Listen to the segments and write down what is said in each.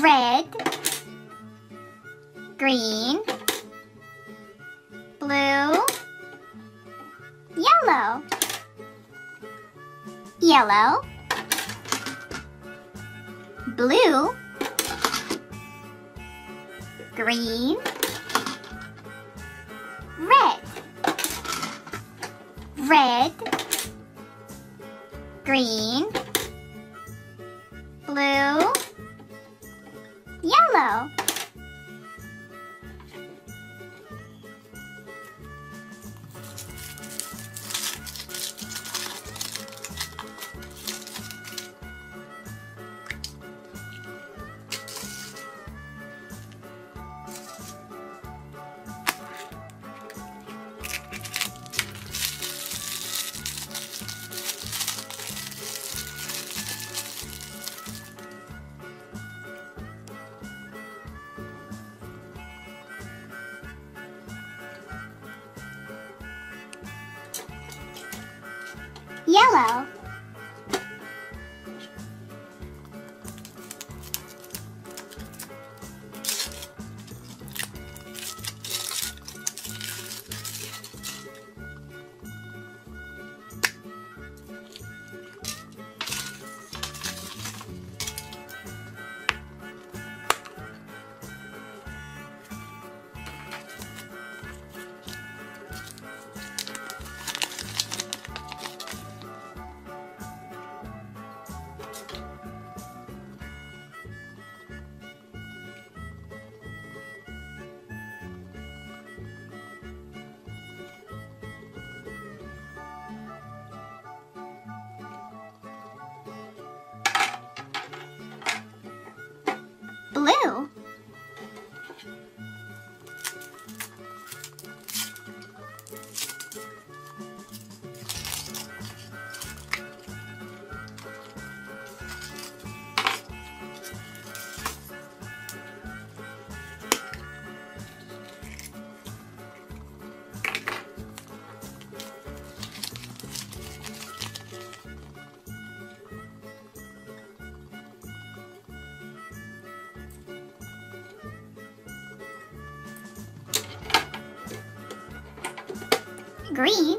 red, green, blue, yellow, yellow, blue, green, red, red, green, blue, yellow. Yellow, blue, green,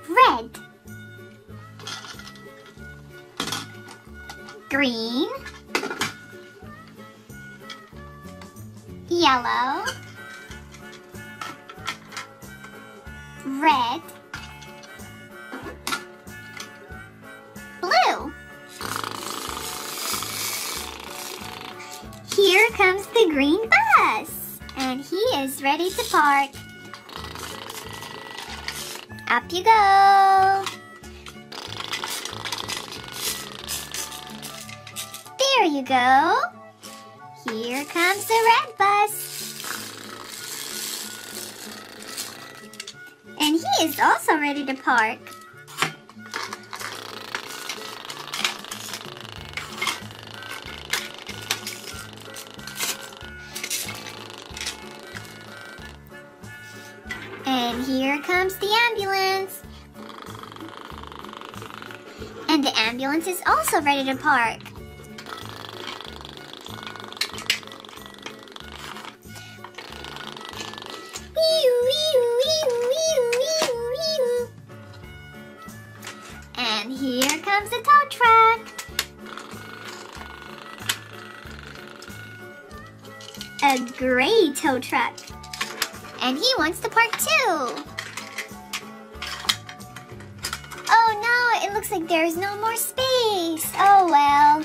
red, green, yellow, red, blue. Here comes the green bus, and he is ready to park. Up you go. There you go. Here comes the red bus. And he is also ready to park. And here comes the ambulance. And the ambulance is also ready to park. And here comes the tow truck. A gray tow truck. And he wants to park too. Oh no, it looks like there's no more space. Oh well.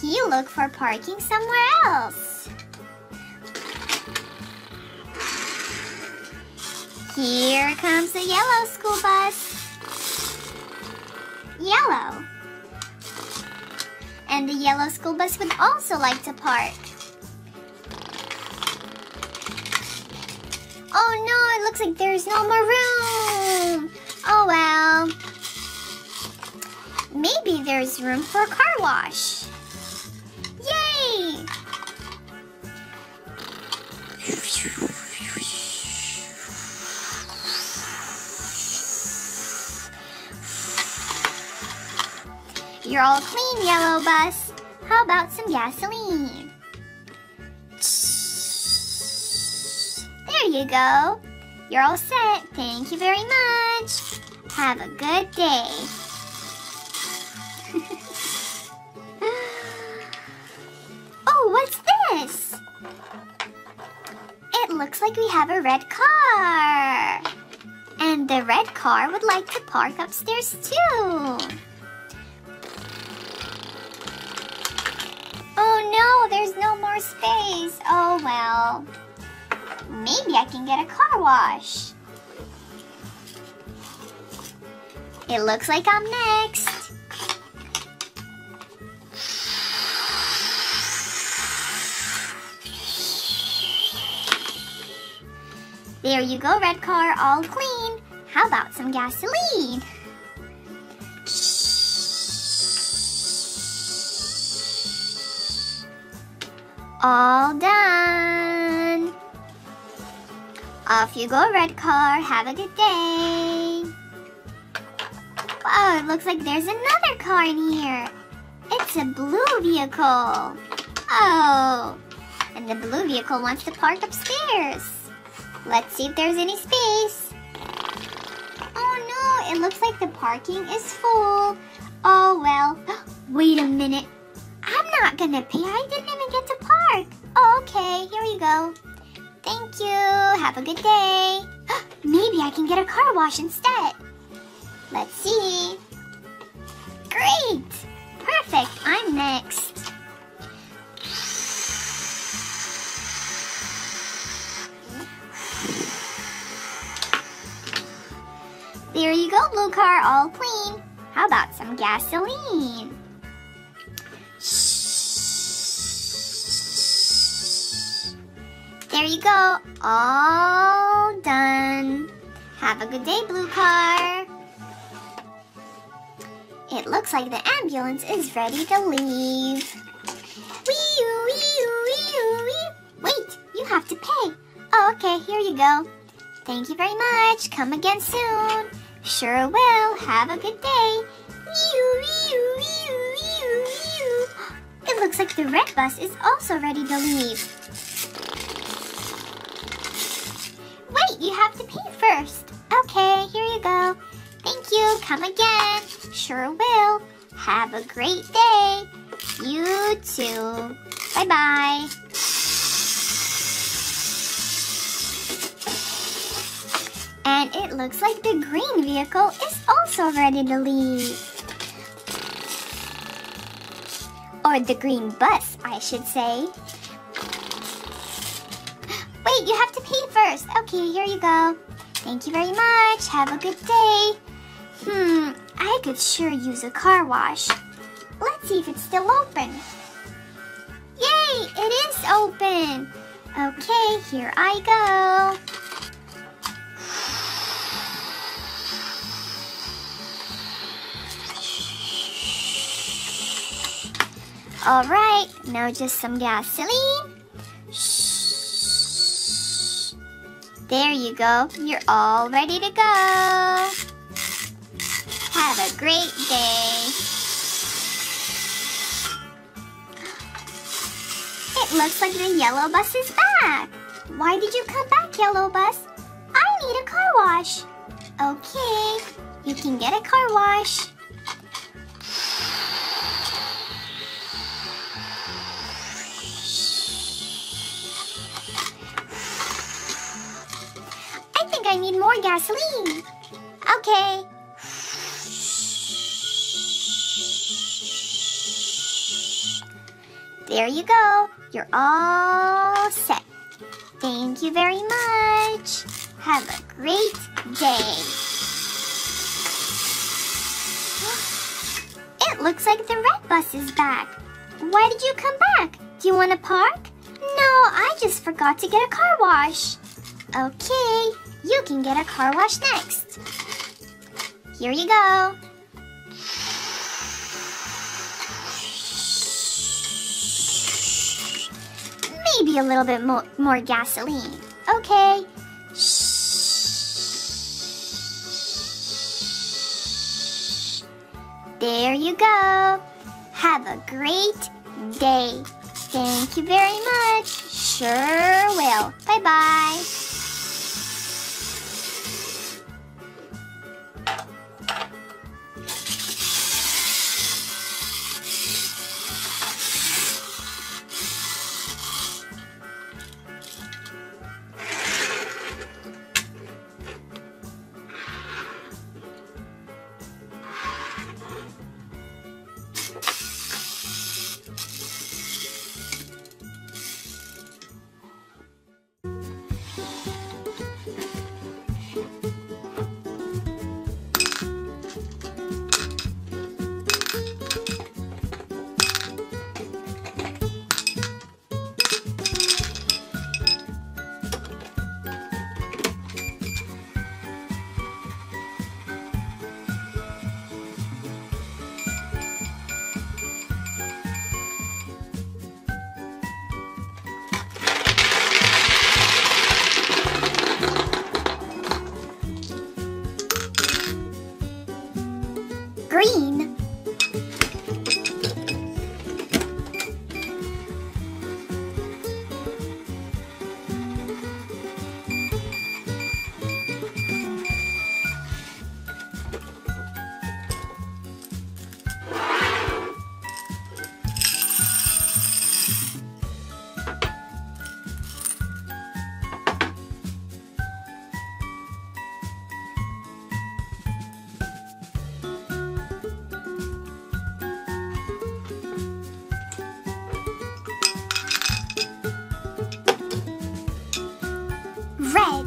He'll look for parking somewhere else. Here comes the yellow school bus. Yellow. And the yellow school bus would also like to park. Oh no, it looks like there's no more room. Oh well. Maybe there's room for a car wash. Yay! You're all clean, yellow bus. How about some gasoline? There you go. You're all set. Thank you very much. Have a good day. Oh, what's this? It looks like we have a red car. And the red car would like to park upstairs too. Oh no, there's no more space. Oh well. Maybe I can get a car wash. It looks like I'm next. There you go, red car, all clean. How about some gasoline? All done. Off you go, red car. Have a good day. Wow, it looks like there's another car in here. It's a blue vehicle. Oh, and the blue vehicle wants to park upstairs. Let's see if there's any space. Oh no, it looks like the parking is full. Oh well. Wait a minute. I'm not gonna pay. I didn't even get to park. Oh, okay, here you go. Thank you. Have a good day. Maybe I can get a car wash instead. Let's see. Great. Perfect. I'm next. There you go, blue car, all clean. How about some gasoline? There you go, all done. Have a good day, blue car. It looks like the ambulance is ready to leave. Wait, you have to pay. Oh, okay, here you go. Thank you very much. Come again soon. Sure will. Have a good day. It looks like the red bus is also ready to leave. Wait, you have to pay first. Okay, here you go. Thank you. Come again. Sure will. Have a great day. You too. Bye-bye. And it looks like the green vehicle is also ready to leave. Or the green bus, I should say. Wait, you have to pay first. Okay, here you go. Thank you very much. Have a good day. I could sure use a car wash. Let's see if it's still open. Yay, it is open. Okay, here I go. All right, now just some gasoline. Shh. There you go. You're all ready to go. Have a great day. It looks like the yellow bus is back. Why did you come back, yellow bus? I need a car wash. Okay, you can get a car wash. I need more gasoline. Okay. There you go. You're all set. Thank you very much. Have a great day. It looks like the red bus is back. Why did you come back? Do you want to park? No, I just forgot to get a car wash. Okay, you can get a car wash next. Here you go. Maybe a little bit more gasoline. Okay. There you go. Have a great day. Thank you very much. Sure will. Bye-bye. Green. Red.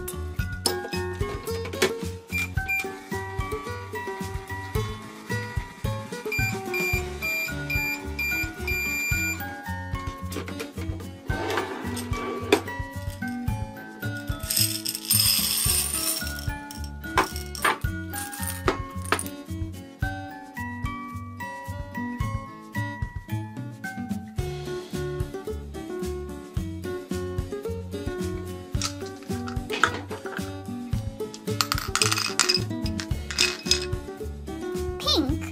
Pink.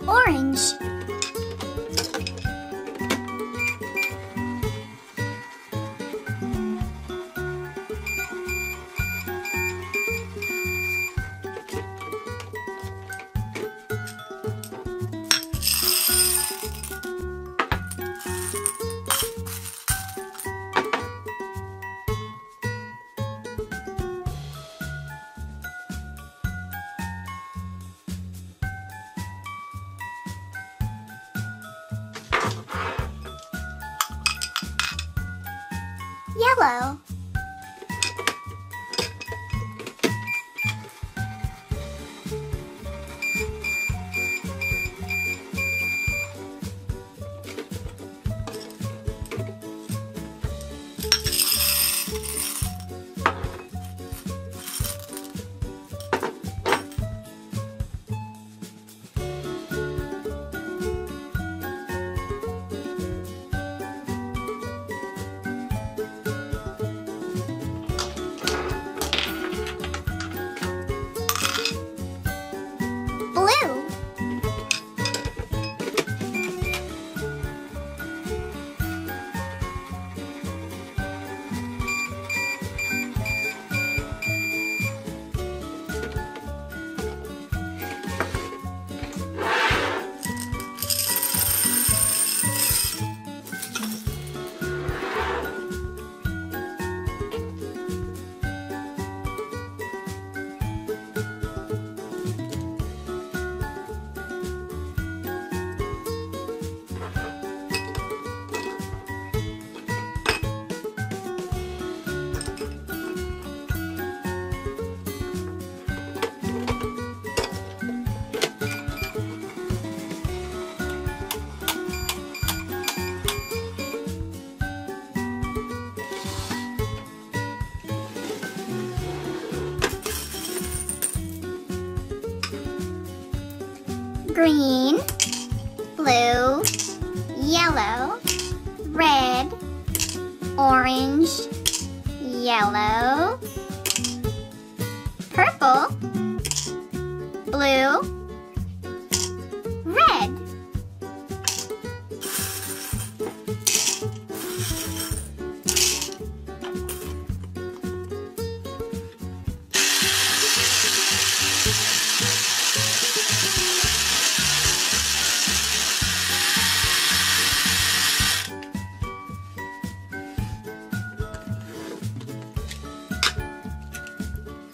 Orange. Yellow. green, blue, yellow, red, orange, yellow, purple, blue, red.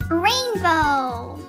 Rainbow.